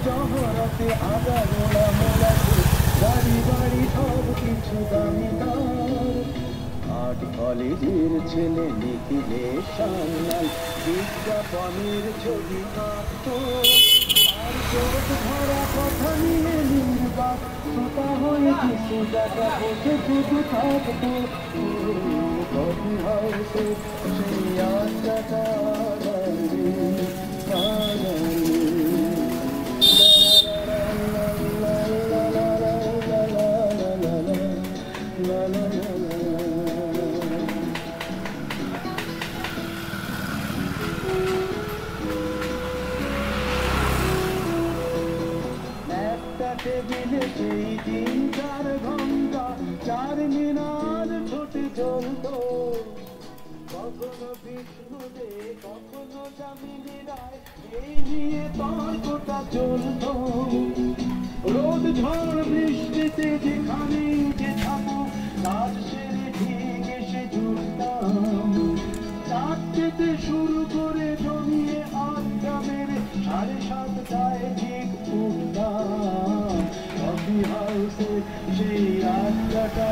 শহরাতে আগাগোড়া মোড়াতে বাড়ি বাড়ি সব কিছু দামি তার। আর্ট কলেজের ছেলে নিখিলের সামনাল বিজ্ঞাপনের ছবি আঁকতো। আর চোখ ধরা কথা নিয়ে নির্বাক শ্রোতা হয়ে কিছু টাকা বসে শুধু থাকতো। কফি হাউসে সেই আড্ডাটা টেবিলে সেই 3-4 ঘন্টা 4 মিনার ছুটে চলতো। কখনো বিষ্ণুদে কখনো যামিনী রায় এই নিয়ে তর্কটা চলতো। রোদ ঝড় বৃষ্টিতে যেখানেই যে থাকো কাজ সেরে ঠিক এসে জুটতাম। 4টেতে শুরু করে জমিয়ে আড্ডা মেরে 7:30টায় ঠিক উঠতাম। কফি হাউসে সেই আড্ডাটা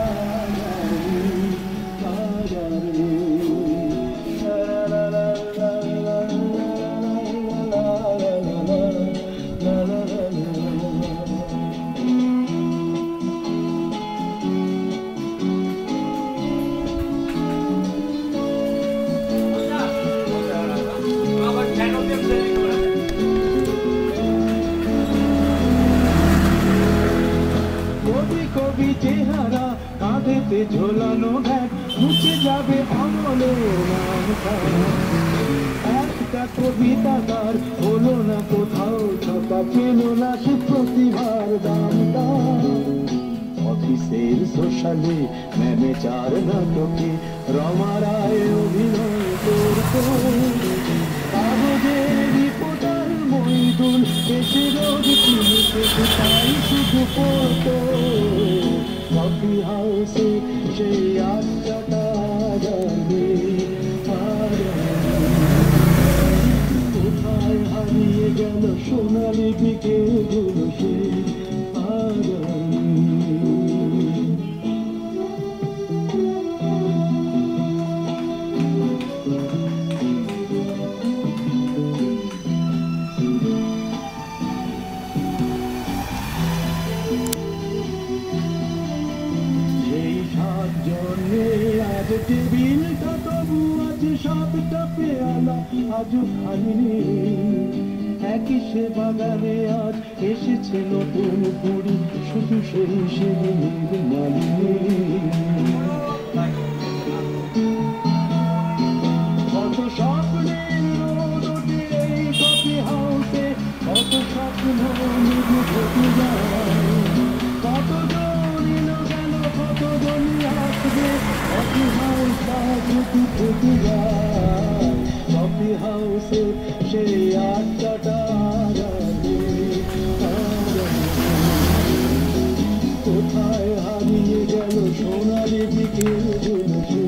কবি চেহারা কাঁধেতে ঝোলানো ব্যাগ মুছে যাবে আমলের নামটা। একটা কবিতা তার হলো না কোথাও ছাপা পেল না সে প্রতিভার দামটা। অফিসের সোশ্যালে ম্যানেজার নাটকে রমা রায় অভিনয় করতো। কাগজের রিপোর্টার মইদুল এসে রোজ কিনেছে তাই শুধু পড়তো। কফি হাউসে সেই আড্ডাটা যাবে কোথায় হারিয়ে গেল সোনালি বিকেলগুলো সে আজ টেবিলটা তবু আছে 7টা পেয়ালা আজও খালিনি। একই সে বাগানে আজ এসেছে নতুন কুড়ি শুধু সেই সেদিনের মালিনী। কত স্বপ্নের রোদ ওঠে এই কফি হাউসে, কত স্বপ্ন নিভু ঘটে যায়। কতজন এলো গেল কতজন আসবে কফি হাউস যদি থেকে যায়। কফি হাউসে সেই আড্ডাটা কোথায় হারিয়ে গেল সোনালি বিকেলগুলো সে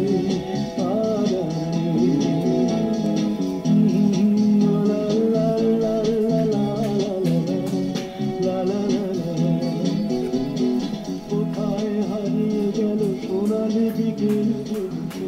কোথায় হারিয়ে গেল সোনালি বিকেলগুলো।